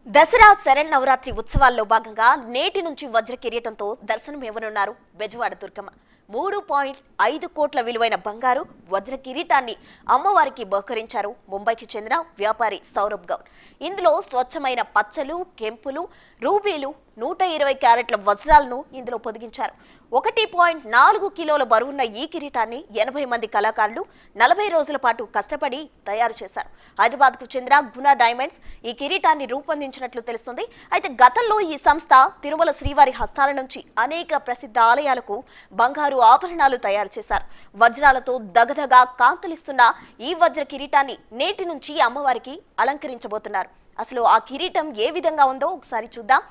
దసరా శరన్నవరాత్రి ఉత్సవాల్లో భాగంగా నేటి నుంచి వజ్ర కిరీటంతో దర్శనమివ్వనున్నారు బెజవాడ దుర్గమ్మ. 3.5 కోట్ల విలువైన బంగారు వజ్ర కిరీటాన్ని అమ్మవారికి బహుకరించారు ముంబైకి చెందిన వ్యాపారి సౌరభ్ గౌడ్. ఇందులో స్వచ్ఛమైన పచ్చలు, కెంపులు, రూబీలు, 120 క్యారెట్ల వజ్రాలను ఇందులో పొదిగించారు. 1.4 కిలోల బరువున్న ఈ కిరీటాన్ని 80 మంది కళాకారులు 40 రోజుల పాటు కష్టపడి తయారు చేశారు. హైదరాబాద్కు చెందిన గుణ డైమండ్స్ ఈ కిరీటాన్ని రూపొందించినట్లు తెలుస్తుంది. అయితే గతంలో ఈ సంస్థ తిరుమల శ్రీవారి హస్తాల నుంచి అనేక ప్రసిద్ధ ఆలయాలకు బంగారు ఆభరణాలు తయారు చేశారు. వజ్రాలతో దగదగా కాంతులిస్తున్న ఈ వజ్ర కిరీటాన్ని నేటి నుంచి అమ్మవారికి అలంకరించబోతున్నారు. అసలు ఆ కిరీటం ఏ విధంగా ఉందో ఒకసారి చూద్దాం.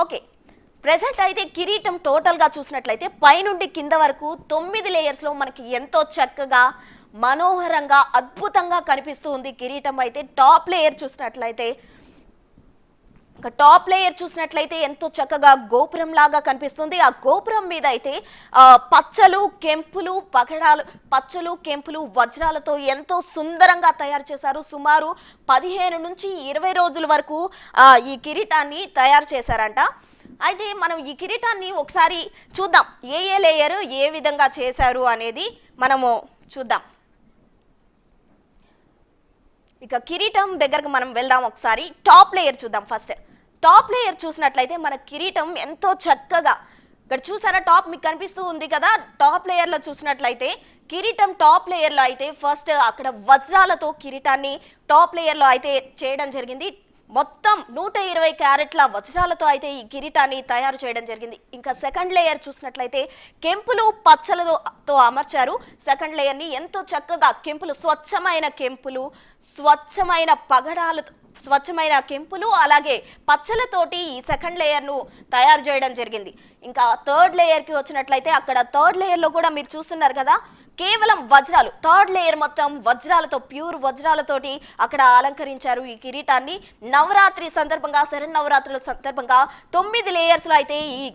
ఓకే, ప్రెజెంట్ అయితే కిరీటం టోటల్గా చూసినట్లయితే పైనుండి కింద వరకు 9 లేయర్స్లో మనకి ఎంతో చక్కగా మనోహరంగా అద్భుతంగా కనిపిస్తూ ఉంది. కిరీటం అయితే టాప్ లేయర్ చూసినట్లయితే ఎంతో చక్కగా గోపురం లాగా కనిపిస్తుంది. ఆ గోపురం మీద అయితే పచ్చలు, కెంపులు, వజ్రాలతో ఎంతో సుందరంగా తయారు చేశారు. సుమారు 15 నుంచి 20 రోజుల వరకు ఈ కిరీటాన్ని తయారు చేశారంట. అయితే మనం ఈ కిరీటాన్ని ఒకసారి చూద్దాం, ఏ లేయర్ ఏ విధంగా చేశారు అనేది మనము చూద్దాం. ఇక కిరీటం దగ్గరకు మనం వెళ్దాం. ఒకసారి టాప్ లేయర్ చూద్దాం. ఫస్ట్ టాప్ లేయర్ చూసినట్లయితే మన కిరీటం ఎంతో చక్కగా, ఇక్కడ చూసారా టాప్ మీకు కనిపిస్తూ ఉంది కదా. టాప్ లేయర్లో చూసినట్లయితే కిరీటం టాప్ లేయర్లో అయితే ఫస్ట్ అక్కడ వజ్రాలతో కిరీటాన్ని టాప్ లేయర్లో అయితే చేయడం జరిగింది. మొత్తం 120 క్యారెట్ల వజ్రాలతో అయితే ఈ కిరీటాన్ని తయారు చేయడం జరిగింది. ఇంకా సెకండ్ లేయర్ చూసినట్లయితే కెంపులు, పచ్చలతో అమర్చారు. సెకండ్ లేయర్ని ఎంతో చక్కగా స్వచ్ఛమైన కెంపులు అలాగే పచ్చలతోటి ఈ సెకండ్ లేయర్ను తయారు చేయడం జరిగింది. ఇంకా థర్డ్ లేయర్కి వచ్చినట్లయితే అక్కడ థర్డ్ లేయర్లో కూడా మీరు చూస్తున్నారు కదా, కేవలం వజ్రాలు. థర్డ్ లేయర్ మొత్తం వజ్రాలతో, ప్యూర్ వజ్రాలతోటి అక్కడ అలంకరించారు ఈ కిరీటాన్ని. నవరాత్రి సందర్భంగా, శరన్నవరాత్రుల సందర్భంగా 9 లేయర్స్లో అయితే ఈ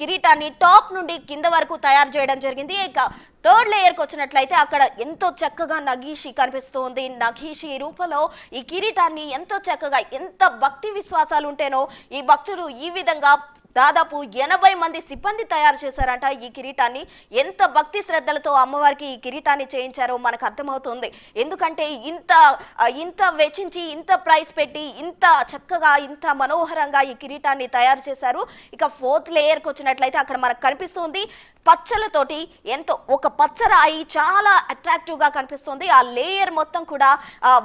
కిరీటాన్ని టాప్ నుండి కింద వరకు తయారు చేయడం జరిగింది. ఇక థర్డ్ లేయర్కి వచ్చినట్లయితే అక్కడ ఎంతో చక్కగా నగీషి కనిపిస్తుంది. నగీషి రూపంలో ఈ కిరీటాన్ని ఎంతో చక్కగా, ఎంత భక్తి విశ్వాసాలు ఉంటేనో ఈ భక్తులు ఈ విధంగా దాదాపు 80 మంది సిబ్బంది తయారు చేశారంట. ఈ కిరీటాన్ని ఎంత భక్తి శ్రద్ధలతో అమ్మవారికి ఈ కిరీటాన్ని చేయించారో మనకు అర్థమవుతుంది. ఎందుకంటే ఇంత వెచ్చించి, ఇంత ప్రైస్ పెట్టి, ఇంత చక్కగా, ఇంత మనోహరంగా ఈ కిరీటాన్ని తయారు చేశారు. ఇక ఫోర్త్ లేయర్కి వచ్చినట్లయితే అక్కడ మనకు కనిపిస్తుంది పచ్చలతోటి ఎంతో ఒక పచ్చరాయి చాలా అట్రాక్టివ్గా కనిపిస్తుంది. ఆ లేయర్ మొత్తం కూడా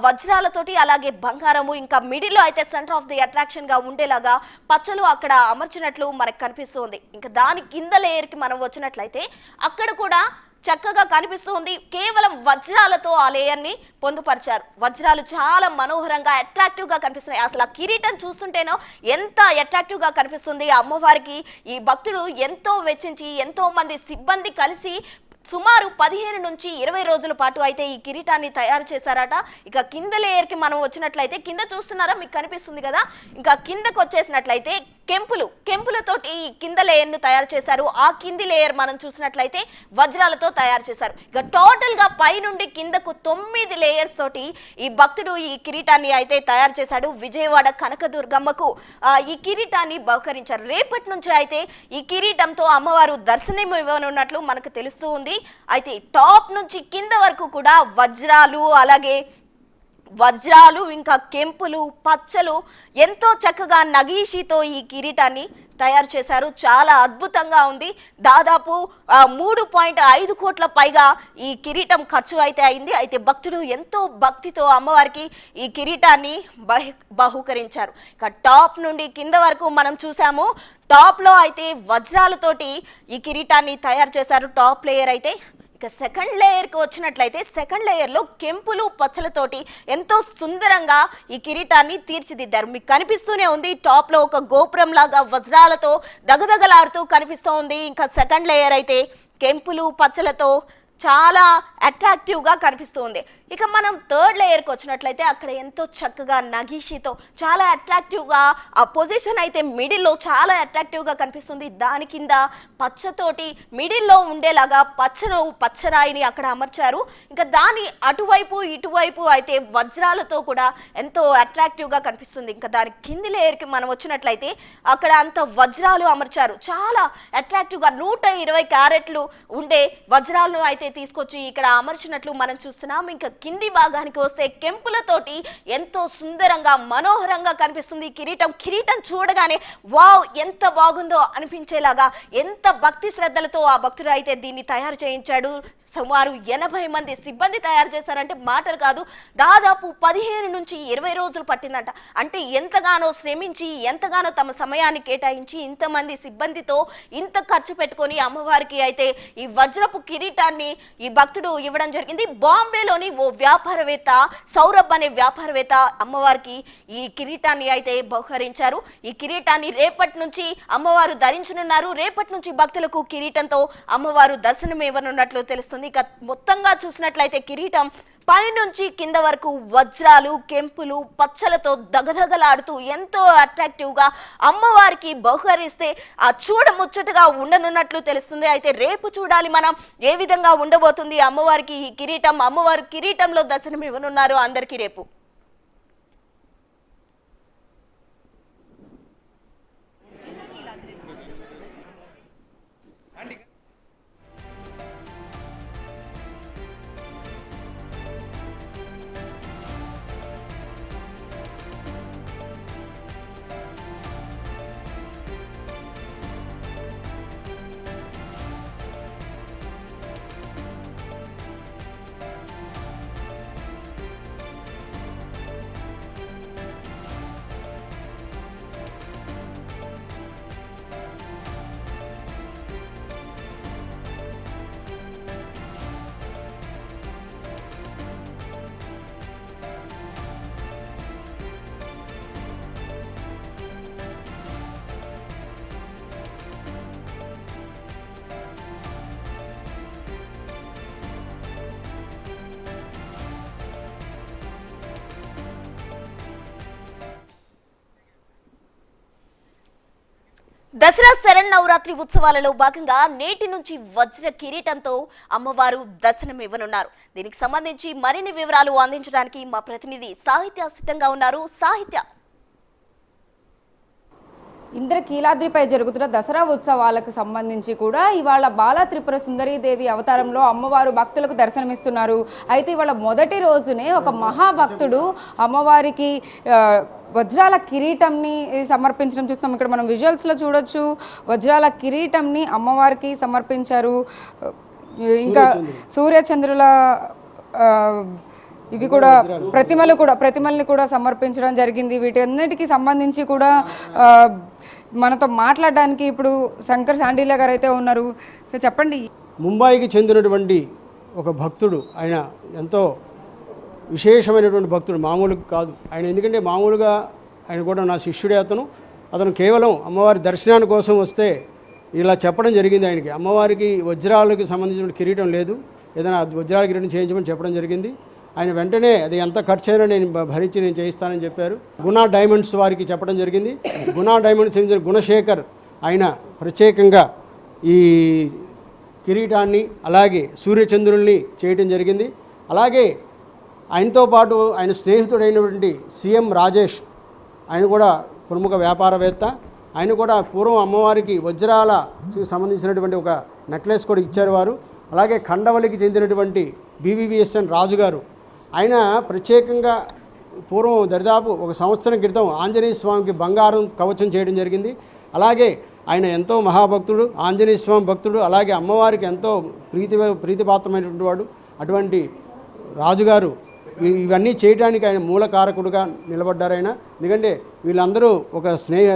వజ్రాలతోటి అలాగే బంగారము, ఇంకా మిడిల్లో అయితే సెంటర్ ఆఫ్ ది అట్రాక్షన్గా ఉండేలాగా పచ్చలు అక్కడ అమర్చినట్లు మనకు కనిపిస్తుంది. ఇంకా దాని కింద లేయర్కి మనం వచ్చినట్లయితే అక్కడ కూడా చక్కగా కనిపిస్తూ ఉంది. కేవలం వజ్రాలతో ఆ లేయర్ని పొందుపరిచారు. వజ్రాలు చాలా మనోహరంగా అట్రాక్టివ్గా కనిపిస్తున్నాయి. అసలు ఆ కిరీటం చూస్తుంటేనో ఎంత అట్రాక్టివ్గా కనిపిస్తుంది. అమ్మవారికి ఈ భక్తులు ఎంతో వెచ్చించి, ఎంతో మంది సిబ్బంది కలిసి సుమారు 15 నుంచి 20 రోజుల పాటు అయితే ఈ కిరీటాన్ని తయారు చేశారట. ఇక కింద లేయర్కి మనం వచ్చినట్లయితే కింద చూస్తున్నారా, మీకు కనిపిస్తుంది కదా. ఇంకా కిందకు వచ్చేసినట్లయితే కెంపులతోటి ఈ కింద లేయర్ను తయారు చేశారు. ఆ కింది లేయర్ మనం చూసినట్లయితే వజ్రాలతో తయారు చేశారు. ఇక టోటల్గా పై నుండి కిందకు 9 లేయర్స్ తోటి ఈ భక్తుడు ఈ కిరీటాన్ని అయితే తయారు చేశాడు. విజయవాడ కనకదుర్గమ్మకు ఈ కిరీటాన్ని బహుకరించారు. రేపటి నుంచి అయితే ఈ కిరీటంతో అమ్మవారు దర్శనం ఇవ్వనున్నట్లు మనకు తెలుస్తూ ఉంది. అయితే టాప్ నుంచి కింద వరకు కూడా వజ్రాలు ఇంకా కెంపులు, పచ్చలు ఎంతో చక్కగా నగీషితో ఈ కిరీటాన్ని తయారు చేశారు. చాలా అద్భుతంగా ఉంది. దాదాపు 3.5 కోట్ల పైగా ఈ కిరీటం ఖర్చు అయితే అయింది. అయితే భక్తులు ఎంతో భక్తితో అమ్మవారికి ఈ కిరీటాన్ని బహుకరించారు. ఇక టాప్ నుండి కింద వరకు మనం చూసాము. టాప్లో అయితే వజ్రాలతోటి ఈ కిరీటాన్ని తయారు చేశారు టాప్ లేయర్ అయితే. ఇక సెకండ్ లేయర్కి వచ్చినట్లయితే సెకండ్ లేయర్లో కెంపులు, పచ్చలతోటి ఎంతో సుందరంగా ఈ కిరీటాన్ని తీర్చిదిద్దారు. మీకు కనిపిస్తూనే ఉంది టాప్లో ఒక గోపురం లాగా వజ్రాలతో దగదగలాడుతూ కనిపిస్తూ ఉంది. ఇంకా సెకండ్ లేయర్ అయితే కెంపులు, పచ్చలతో చాలా అట్రాక్టివ్గా కనిపిస్తుంది. ఇక మనం థర్డ్ లేయర్కి వచ్చినట్లయితే అక్కడ ఎంతో చక్కగా నగీషితో చాలా అట్రాక్టివ్గా ఆ పొజిషన్ అయితే మిడిల్లో చాలా అట్రాక్టివ్గా కనిపిస్తుంది. దాని కింద పచ్చతోటి మిడిల్లో ఉండేలాగా పచ్చరాయిని అక్కడ అమర్చారు. ఇంకా దాని అటువైపు ఇటువైపు అయితే వజ్రాలతో కూడా ఎంతో అట్రాక్టివ్గా కనిపిస్తుంది. ఇంకా దాని కింది లేయర్కి మనం వచ్చినట్లయితే అక్కడ అంత వజ్రాలు అమర్చారు. చాలా అట్రాక్టివ్గా 120 క్యారెట్లు ఉండే వజ్రాలను అయితే తీసుకొచ్చి ఇక్కడ అమర్చినట్లు మనం చూస్తున్నాం. ఇంకా కింది భాగానికి వస్తే కెంపులతోటి ఎంతో సుందరంగా మనోహరంగా కనిపిస్తుంది కిరీటం చూడగానే వావ్ ఎంత బాగుందో అనిపించేలాగా ఎంత భక్తి శ్రద్ధలతో ఆ భక్తుడు అయితే దీన్ని తయారు చేయించాడు. సుమారు 80 మంది సిబ్బంది తయారు చేశారంటే మాటలు కాదు. దాదాపు 15 నుంచి 20 రోజులు పట్టిందంట. అంటే ఎంతగానో శ్రమించి ఎంతగానో తమ సమయాన్ని కేటాయించి ఇంతమంది సిబ్బందితో ఇంత ఖర్చు పెట్టుకొని అమ్మవారికి అయితే ఈ వజ్రపు కిరీటాన్ని ఈ భక్తుడు ఇవ్వడం జరిగింది. బాంబేలోని ఓ వ్యాపారవేత్త సౌరభ్ అనే వ్యాపారవేత్త అమ్మవారికి ఈ కిరీటాన్ని అయితే బహుకరించారు. ఈ కిరీటాన్ని రేపటి నుంచి అమ్మవారు ధరించనున్నారు. రేపటి నుంచి భక్తులకు కిరీటంతో అమ్మవారు దర్శనం ఇవ్వనున్నట్లు తెలుస్తుంది. ఇక మొత్తంగా చూసినట్లయితే కిరీటం పైనుంచి కింద వరకు వజ్రాలు కెంపులు పచ్చలతో దగదగలాడుతూ ఎంతో అట్రాక్టివ్గా అమ్మవారికి బహుకరిస్తే ఆ చూడముచ్చటగా ఉండనున్నట్లు తెలుస్తుంది. అయితే రేపు చూడాలి మనం ఏ విధంగా ఉండబోతుంది అమ్మవారికి ఈ కిరీటం. అమ్మవారు కిరీటంలో దర్శనం ఇవ్వనున్నారు అందరికీ రేపు. దసరా శరన్నవరాత్రి ఉత్సవాలలో భాగంగా నేటి నుంచి వజ్ర కిరీటంతో అమ్మవారు దర్శనం ఇవ్వనున్నారు. దీనికి సంబంధించి మరిన్ని వివరాలు అందించడానికి మా ప్రతినిధి సాహిత్య సిద్ధంగా ఉన్నారు. సాహిత్య, ఇంద్రకీలాద్రిపై జరుగుతున్న దసరా ఉత్సవాలకు సంబంధించి కూడా ఇవాళ బాలా త్రిపుర సుందరీదేవి అవతారంలో అమ్మవారు భక్తులకు దర్శనమిస్తున్నారు. అయితే ఇవాళ మొదటి రోజునే ఒక మహాభక్తుడు అమ్మవారికి వజ్రాల కిరీటంని సమర్పించడం చూస్తున్నాం. ఇక్కడ మనం విజువల్స్లో చూడొచ్చు. వజ్రాల కిరీటంని అమ్మవారికి సమర్పించారు. ఇంకా సూర్యచంద్రుల ఇవి కూడా ప్రతిమల్ని కూడా సమర్పించడం జరిగింది. వీటన్నిటికీ సంబంధించి కూడా మనతో మాట్లాడడానికి ఇప్పుడు శంకర్ శాండిల్య గారు అయితే ఉన్నారు. సో చెప్పండి. ముంబైకి చెందినటువంటి ఒక భక్తుడు, ఆయన ఎంతో విశేషమైనటువంటి భక్తుడు, మామూలు కాదు ఆయన. ఎందుకంటే మామూలుగా ఆయన కూడా నా శిష్యుడే. అతను కేవలం అమ్మవారి దర్శనాని కోసం వస్తే ఇలా చెప్పడం జరిగింది. ఆయనకి అమ్మవారికి వజ్రాలకు సంబంధించిన కిరీటం లేదు, ఏదైనా వజ్రాల కిరీటం చేయించమని చెప్పడం జరిగింది. ఆయన వెంటనే అది ఎంత ఖర్చు అయినా నేను భరించి నేను చేయిస్తానని చెప్పారు. గుణా డైమండ్స్ వారికి చెప్పడం జరిగింది. గుణా డైమండ్స్ గుణశేఖర్ ఆయన ప్రత్యేకంగా ఈ కిరీటాన్ని అలాగే సూర్యచంద్రుల్ని చేయడం జరిగింది. అలాగే ఆయనతో పాటు ఆయన స్నేహితుడైనటువంటి సీఎం రాజేష్, ఆయన కూడా ప్రముఖ వ్యాపారవేత్త. ఆయన కూడా పూర్వం అమ్మవారికి వజ్రాల సంబంధించినటువంటి ఒక నెక్లెస్ కూడా ఇచ్చారు వారు. అలాగే ఖండవలికి చెందినటువంటి BVVSN రాజు గారు, ఆయన ప్రత్యేకంగా పూర్వం దరిదాపు 1 సంవత్సరం క్రితం ఆంజనేయ స్వామికి బంగారం కవచం చేయడం జరిగింది. అలాగే ఆయన ఎంతో మహాభక్తుడు, ఆంజనేయ స్వామి భక్తుడు, అలాగే అమ్మవారికి ఎంతో ప్రీతిపాత్రమైనటువంటి వాడు. అటువంటి రాజుగారు ఇవన్నీ చేయడానికి ఆయన మూలకారకుడుగా నిలబడ్డారు ఆయన. ఎందుకంటే వీళ్ళందరూ ఒక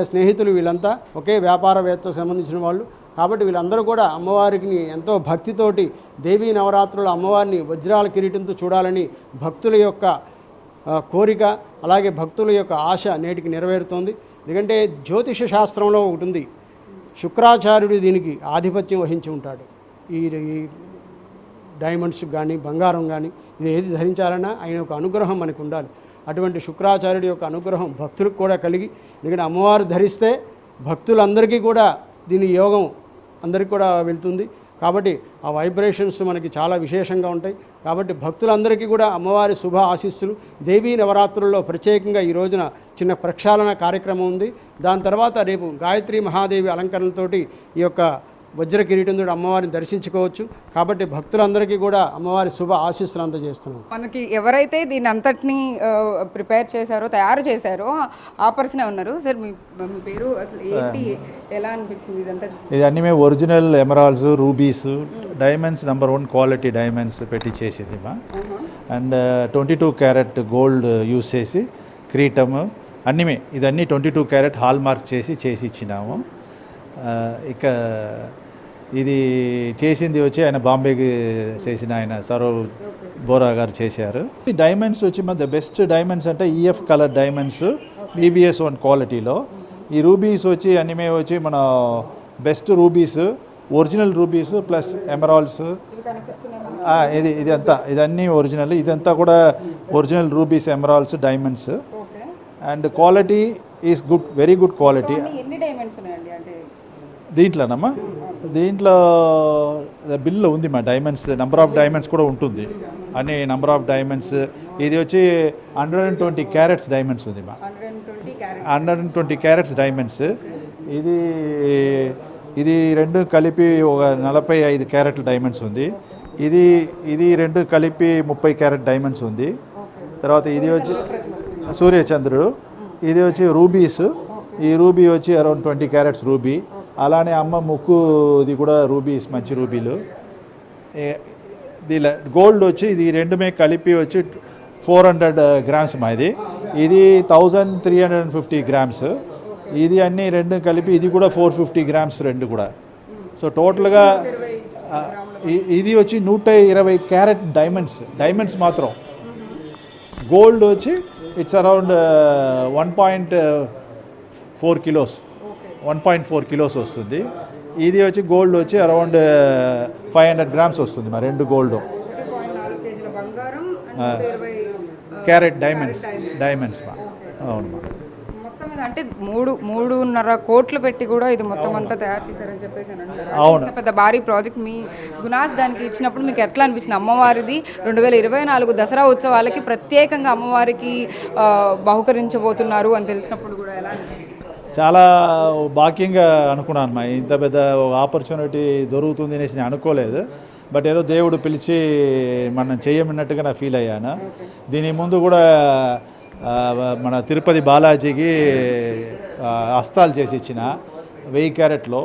స్నేహితులు, వీళ్ళంతా ఒకే వ్యాపారవేత్తకు సంబంధించిన వాళ్ళు. కాబట్టి వీళ్ళందరూ కూడా అమ్మవారికి ఎంతో భక్తితోటి దేవీ నవరాత్రులు అమ్మవారిని వజ్రాల కిరీటంతో చూడాలని భక్తుల యొక్క కోరిక, అలాగే భక్తుల యొక్క ఆశ నేటికి నెరవేరుతోంది. ఎందుకంటే జ్యోతిష శాస్త్రంలో ఒకటి ఉంది, శుక్రాచార్యుడు దీనికి ఆధిపత్యం వహించి ఉంటాడు. ఈ డైమండ్స్ కానీ బంగారం కానీ ఇది ఏది ధరించాలన్నా ఆయన యొక్క అనుగ్రహం మనకు ఉండాలి. అటువంటి శుక్రాచార్యుడి యొక్క అనుగ్రహం భక్తులకు కూడా కలిగి, ఎందుకంటే అమ్మవారు ధరిస్తే భక్తులందరికీ కూడా దీని యోగం అందరికీ కూడా వెళ్తుంది. కాబట్టి ఆ వైబ్రేషన్స్ మనకి చాలా విశేషంగా ఉంటాయి. కాబట్టి భక్తులందరికీ కూడా అమ్మవారి శుభ ఆశీస్సులు. దేవీ నవరాత్రుల్లో ప్రత్యేకంగా ఈ రోజున చిన్న ప్రక్షాళన కార్యక్రమం ఉంది. దాని తర్వాత రేపు గాయత్రి మహాదేవి అలంకరణతోటి ఈ యొక్క వజ్ర కిరీటంతో అమ్మవారిని దర్శించుకోవచ్చు. కాబట్టి భక్తులందరికీ కూడా అమ్మవారి శుభ ఆశీస్సులు అందజేస్తున్నాం. మనకి ఎవరైతే దీని అంతటిని ప్రిపేర్ చేశారో, తయారు చేశారో ఆ పర్సనే ఉన్నారు. సార్ మీ పేరు అసలు ఏంటి, ఎలా అనిపించింది ఇదంతా? ఇది అన్నీ మేము original emeralds, rubies, diamonds #1 quality diamonds పెట్టి చేసేది మా. అండ్ 22 క్యారెట్ గోల్డ్ యూస్ చేసి క్రీటము అన్నీ ఇదన్నీ 22 క్యారెట్ హాల్ మార్క్ చేసి ఇచ్చినాము. ఇక ఇది చేసింది వచ్చి ఆయన బాంబేకి చేసిన ఆయన సరవ్ బోరా గారు చేశారు. ఈ డైమండ్స్ వచ్చి మన బెస్ట్ డైమండ్స్ అంటే EF కలర్ డైమండ్స్ BBS1 క్వాలిటీలో. ఈ రూబీస్ వచ్చి అన్నీ వచ్చి మన best rubies, original rubies plus emeralds. ఇదన్నీ ఒరిజినల్. ఇదంతా కూడా original rubies, emeralds, diamonds. And quality is good, very good quality. ఎన్ని డైమండ్స్ ఉన్నాయండి అంటే దీంట్లోనమ్మా? దీంట్లో బిల్లో ఉంది మా డైమండ్స్, నెంబర్ ఆఫ్ డైమండ్స్ కూడా ఉంటుంది. అన్ని నెంబర్ ఆఫ్ డైమండ్స్. ఇది వచ్చి 120 క్యారెట్స్ డైమండ్స్ ఉంది మా. 120 క్యారెట్స్ డైమండ్స్. ఇది రెండు కలిపి ఒక 45 క్యారెట్ల డైమండ్స్ ఉంది. ఇది రెండు కలిపి 30 క్యారెట్ డైమండ్స్ ఉంది. తర్వాత ఇది వచ్చి సూర్యచంద్రుడు. ఇది వచ్చి రూబీస్. ఈ రూబీ వచ్చి అరౌండ్ 20 క్యారెట్స్ రూబీ. అలానే అమ్మ ముక్కుది కూడా రూబీస్, మంచి రూబీలు. దీని గోల్డ్ వచ్చి ఇది రెండుమే కలిపి వచ్చి 400 గ్రామ్స్ మా. ఇది 1350 గ్రామ్స్. ఇది అన్నీ రెండు కలిపి ఇది కూడా 450 గ్రామ్స్ రెండు కూడా. సో టోటల్గా ఇది వచ్చి 120 క్యారెట్ డైమండ్స్ మాత్రం. గోల్డ్ వచ్చి ఇట్స్ అరౌండ్ 1.4 కిలోస్, 1.4 కిలోస్ వస్తుంది. ఇది వచ్చి గోల్డ్ వచ్చి అరౌండ్ 500 గ్రామ్స్ వస్తుంది మా. రెండు గోల్డ్ క్యారెట్ డైమండ్స్ మా. అవును మా. మొత్తం అంటే 3.5 కోట్లు పెట్టి కూడా ఇది మొత్తం అంతా తయారు చేశారని చెప్పేసి అంటారు. అవును. పెద్ద భారీ ప్రాజెక్ట్ మీ గునాస్ దానికి ఇచ్చినప్పుడు మీకు ఎట్లా అనిపించింది? అమ్మవారిది 2024 దసరా ఉత్సవాలకి ప్రత్యేకంగా అమ్మవారికి బహుకరించబోతున్నారు అని తెలిసినప్పుడు కూడా ఎలా అనిపించింది? చాలా భాగ్యంగా అనుకున్నాను మా. ఇంత పెద్ద ఆపర్చునిటీ దొరుకుతుంది అనేసి నేను అనుకోలేదు. బట్ ఏదో దేవుడు పిలిచి మనం చేయమన్నట్టుగా నా ఫీల్ అయ్యాను. దీని ముందు కూడా మన తిరుపతి బాలాజీకి హస్తాలు చేసి ఇచ్చిన 1000 క్యారెట్లో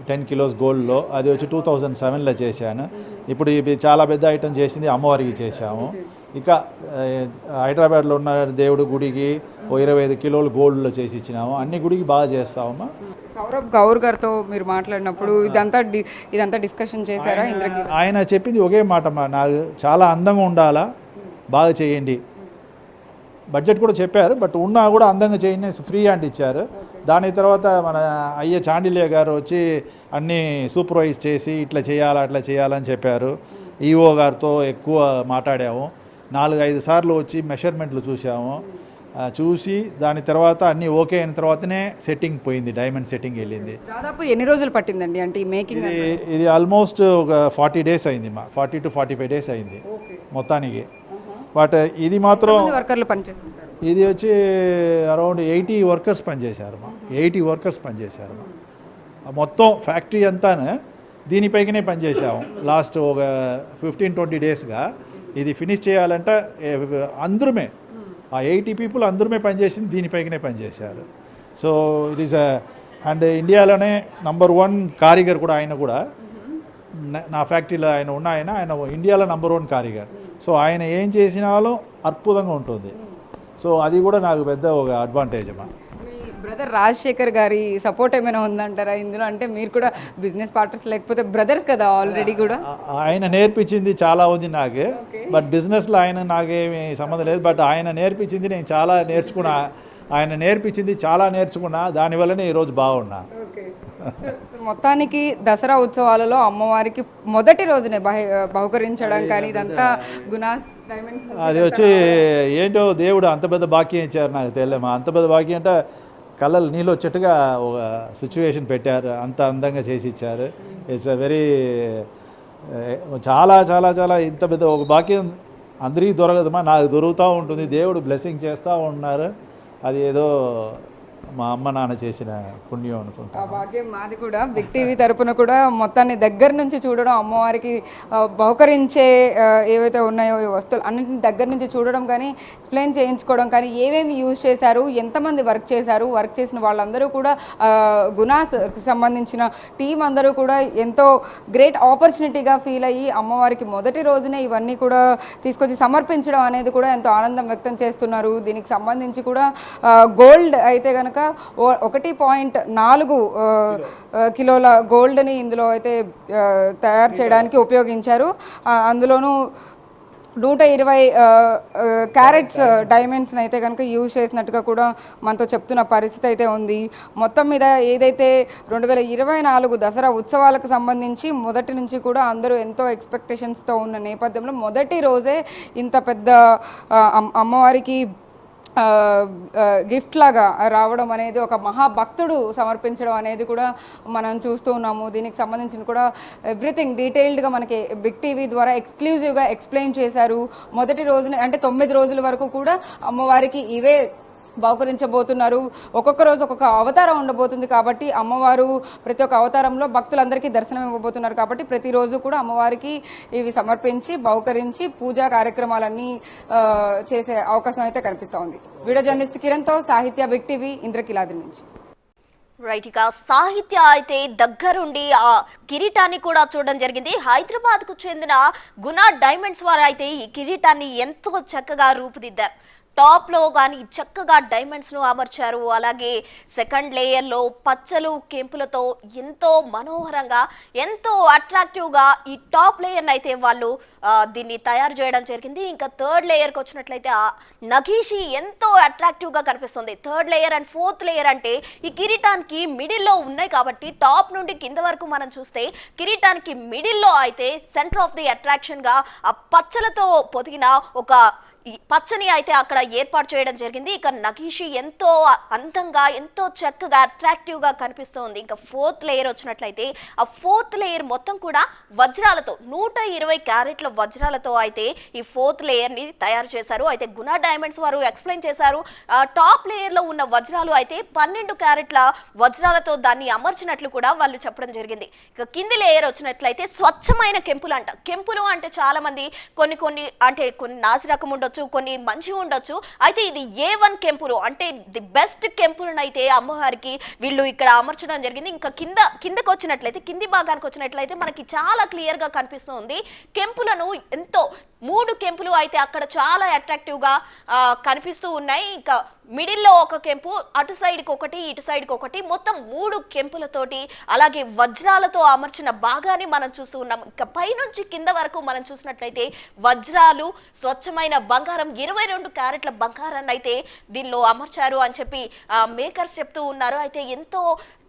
10 కిలోస్ గోల్డ్లో. అది వచ్చి 2007లో చేశాను. ఇప్పుడు ఇది చాలా పెద్ద ఐటమ్ చేసింది అమ్మవారికి చేశాము. ఇక హైదరాబాద్లో ఉన్న దేవుడు గుడికి 25 కిలోలు గోల్డ్లో చేసి ఇచ్చినాము. అన్ని గుడికి బాగా చేస్తామమ్మా. సౌరభ్ గౌర్ గారితో మీరు మాట్లాడినప్పుడు ఇదంతా డిస్కషన్ చేశారా? ఇంద్రకీల ఆయన చెప్పింది ఒకే మాట అమ్మా, నాకు చాలా అందంగా ఉండాలా, బాగా చేయండి. బడ్జెట్ కూడా చెప్పారు, బట్ ఉన్నా కూడా అందంగా చేయండి, ఫ్రీ హ్యాండ్ ఇచ్చారు. దాని తర్వాత మన అయ్య చాండిల్య గారు వచ్చి అన్నీ సూపర్వైజ్ చేసి ఇట్లా చేయాలా అట్లా చేయాలని చెప్పారు. ఈఓ గారితో ఎక్కువ మాట్లాడాము. 4-5 సార్లు వచ్చి మెషర్మెంట్లు చూసి దాని తర్వాత అన్నీ ఓకే అయిన తర్వాతనే సెట్టింగ్ పోయింది, డైమండ్ సెట్టింగ్ వెళ్ళింది. దాదాపు ఎన్ని రోజులు పట్టిందండి అంటే ఈ మేకింగ్? ఇది ఆల్మోస్ట్ ఒక 40 డేస్ అయింది మా. 40 to 45 డేస్ అయింది మొత్తానికి. బట్ ఇది మాత్రం వర్కర్లు పనిచేస్తుంటారు. ఇది వచ్చి అరౌండ్ 80 వర్కర్స్ పనిచేశారు మా. 80 వర్కర్స్ పనిచేశారు మా. మొత్తం ఫ్యాక్టరీ అంతా దీనిపైకనే పనిచేసాము. లాస్ట్ ఒక 15-20 డేస్గా ఇది ఫినిష్ చేయాలంటే అందరమే, ఆ 80 పీపుల్ అందరమే పనిచేసింది దీనిపైకనే పనిచేశారు. సో ఇట్ ఈస్ అండ్ ఇండియాలోనే #1 కారిగర్ కూడా. ఆయన కూడా నా ఫ్యాక్టరీలో ఆయన ఇండియాలో #1 కారిగర్. సో ఆయన ఏం చేసినాలో అద్భుతంగా ఉంటుంది. సో అది కూడా నాకు పెద్ద ఒక అడ్వాంటేజ్ అమ్మా. మీ బ్రదర్ రాజశేఖర్ గారి సపోర్ట్ ఏమైనా ఉందంటారా ఇందులో? అంటే మీరు కూడా బిజినెస్ పార్ట్నర్స్ లేకపోతే బ్రదర్స్ కదా ఆల్రెడీ కూడా. ఆయన నేర్పించింది చాలా ఉంది నాకు, బట్ బిజినెస్లో ఆయన నాకేమి సంబంధం లేదు. బట్ ఆయన నేర్పించింది నేను చాలా నేర్చుకున్నా. ఆయన నేర్పించింది చాలా నేర్చుకున్నా, దానివల్లనే ఈరోజు బాగున్నా. మొత్తానికి దసరా ఉత్సవాలలో అమ్మవారికి మొదటి రోజునే బహుకరించడం కానీ ఇదంతా గునాస్ డైమండ్స్ అది వచ్చి ఏంటో దేవుడు అంత పెద్ద భాగ్యం ఇచ్చారు నాకు తెలియమా. అంత పెద్ద భాగ్యం అంటే కళ్ళలు నీళ్ళు వచ్చేట్టుగా ఒక సిచ్యువేషన్ పెట్టారు, అంత అందంగా చేసి ఇచ్చారు. ఇట్స్ అ వెరీ చాలా చాలా చాలా ఇంత పెద్ద ఒక భాగ్యం అందరికీ దొరకదమ్మా, నాకు దొరుకుతూ ఉంటుంది. దేవుడు బ్లెస్సింగ్ చేస్తూ ఉన్నారు. అది ఏదో మా అమ్మ నాన్న చేసిన పుణ్యం అనుకుంటా. ఆ భాగ్యం మాది కూడా. బిగ్ టీవీ తరపున కూడా మొత్తాన్ని దగ్గర నుంచి చూడడం, అమ్మవారికి బహుకరించే ఏవైతే ఉన్నాయో ఈ వస్తువులు అన్నింటిని దగ్గర నుంచి చూడడం కానీ ఎక్స్ప్లెయిన్ చేయించుకోవడం కానీ ఏమేమి యూజ్ చేశారు, ఎంతమంది వర్క్ చేశారు, వర్క్ చేసిన వాళ్ళందరూ కూడా గునాస్కి సంబంధించిన టీం అందరూ కూడా ఎంతో గ్రేట్ ఆపర్చునిటీగా ఫీల్ అయ్యి అమ్మవారికి మొదటి రోజునే ఇవన్నీ కూడా తీసుకొచ్చి సమర్పించడం అనేది కూడా ఎంతో ఆనందం వ్యక్తం చేస్తున్నారు. దీనికి సంబంధించి కూడా గోల్డ్ అయితే కనుక 1.4 కిలోల గోల్డ్ని ఇందులో అయితే తయారు చేయడానికి ఉపయోగించారు. అందులోనూ 120 క్యారెట్స్ డైమండ్స్ని అయితే కనుక యూజ్ చేసినట్టుగా కూడా మనతో చెప్తున్న పరిస్థితి అయితే ఉంది. మొత్తం మీద ఏదైతే 2024 దసరా ఉత్సవాలకు సంబంధించి మొదటి నుంచి కూడా అందరూ ఎంతో ఎక్స్పెక్టేషన్స్తో ఉన్న నేపథ్యంలో మొదటి రోజే ఇంత పెద్ద అమ్మవారికి గిఫ్ట్ లాగా రావడం అనేది, ఒక మహాభక్తుడు సమర్పించడం అనేది కూడా మనం చూస్తూ ఉన్నాము. దీనికి సంబంధించిన కూడా ఎవ్రీథింగ్ డీటెయిల్డ్గా మనకి బిగ్ టీవీ ద్వారా ఎక్స్క్లూజివ్గా ఎక్స్ప్లెయిన్ చేశారు. మొదటి రోజున అంటే 9 రోజుల వరకు కూడా అమ్మవారికి ఇవే బహుకరించబోతున్నారు. ఒక్కొక్క రోజు ఒక్కొక్క అవతారం ఉండబోతుంది కాబట్టి అమ్మవారు ప్రతి ఒక్క అవతారంలో భక్తులందరికీ దర్శనం ఇవ్వబోతున్నారు కాబట్టి ప్రతిరోజు కూడా అమ్మవారికి ఇవి సమర్పించి బహుకరించి పూజా కార్యక్రమాలన్నీ చేసే అవకాశం అయితే కనిపిస్తూ ఉంది. వీడియో జర్నలిస్ట్ కిరణ్తో సాహిత్య, బిగ్ టీవీ, ఇంద్రకీలాద్రి నుంచి. రైట్, ఇక సాహిత్య అయితే దగ్గరుండి ఆ కిరీటాన్ని కూడా చూడడం జరిగింది. హైదరాబాద్కు చెందిన గునా డైమండ్స్ వారు అయితే ఈ కిరీటాన్ని ఎంతో చక్కగా రూపుదిద్దారు. టాప్లో కానీ చక్కగా డైమండ్స్ను అమర్చారు. అలాగే సెకండ్ లేయర్లో పచ్చలు కెంపులతో ఎంతో మనోహరంగా ఎంతో అట్రాక్టివ్గా ఈ టాప్ లేయర్ని అయితే వాళ్ళు దీన్ని తయారు చేయడం జరిగింది. ఇంకా థర్డ్ లేయర్కి వచ్చినట్లయితే నగీషి ఎంతో అట్రాక్టివ్గా కనిపిస్తుంది. Third layer and fourth layer అంటే ఈ కిరీటానికి మిడిల్లో ఉన్నాయి కాబట్టి టాప్ నుండి కింద వరకు మనం చూస్తే కిరీటానికి మిడిల్లో అయితే సెంటర్ ఆఫ్ ది అట్రాక్షన్గా ఆ పచ్చలతో పొదిగిన ఒక పచ్చని అయితే అక్కడ ఏర్పాటు చేయడం జరిగింది. ఇక నగీషి ఎంతో అందంగా ఎంతో చక్కగా అట్రాక్టివ్గా కనిపిస్తుంది. ఇంకా ఫోర్త్ లేయర్ వచ్చినట్లయితే ఆ ఫోర్త్ లేయర్ మొత్తం కూడా వజ్రాలతో 120 క్యారెట్ల వజ్రాలతో అయితే ఈ ఫోర్త్ లేయర్ని తయారు చేశారు. అయితే గునా డైమండ్స్ వారు ఎక్స్ప్లెయిన్ చేశారు. టాప్ లేయర్లో ఉన్న వజ్రాలు అయితే 12 క్యారెట్ల వజ్రాలతో దాన్ని అమర్చినట్లు కూడా వాళ్ళు చెప్పడం జరిగింది. ఇక కింది లేయర్ వచ్చినట్లయితే స్వచ్ఛమైన కెంపులు అంట. కెంపులు అంటే చాలా మంది కొన్ని అంటే కొన్ని నాసి రకం ఉండొచ్చు, కొన్ని మంచి ఉండొచ్చు. అయితే ఇది A1 కెంపులు అంటే ది బెస్ట్ కెంపులను అయితే అమ్మవారికి వీళ్ళు ఇక్కడ అమర్చడం జరిగింది. ఇంకా కిందకు వచ్చినట్లయితే కింది భాగానికి వచ్చినట్లయితే మనకి చాలా క్లియర్ గా కనిపిస్తుంది. కెంపులను ఎంతో 3 కెంపులు అయితే అక్కడ చాలా అట్రాక్టివ్గా కనిపిస్తూ ఉన్నాయి. ఇంకా మిడిల్లో ఒక కెంపు, అటు సైడ్కి ఒకటి, ఇటు సైడ్కి ఒకటి, మొత్తం 3 కెంపులతోటి అలాగే వజ్రాలతో అమర్చిన భాగాన్ని మనం చూస్తూ ఉన్నాం. ఇంకా పైనుంచి కింద వరకు మనం చూసినట్లయితే వజ్రాలు, స్వచ్ఛమైన బంగారం, 22 క్యారెట్ల బంగారాన్ని అయితే దీనిలో అమర్చారు అని చెప్పి మేకర్స్ చెప్తూ ఉన్నారు. అయితే ఎంతో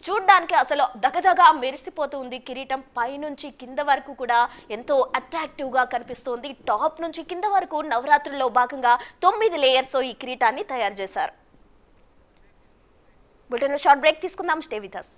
చూడ్డానికి అసలు దగదగా మెరిసిపోతుంది కిరీటం. పైనుంచి కింద వరకు కూడా ఎంతో అట్రాక్టివ్గా కనిపిస్తుంది. టాప్ నుంచి కింద వరకు నవరాత్రుల్లో భాగంగా 9 లేయర్స్ ఈ కిరీటాన్ని తయారు చేశారు. బులెటిన్లో షార్ట్ బ్రేక్ తీసుకుందాం. Stay with us.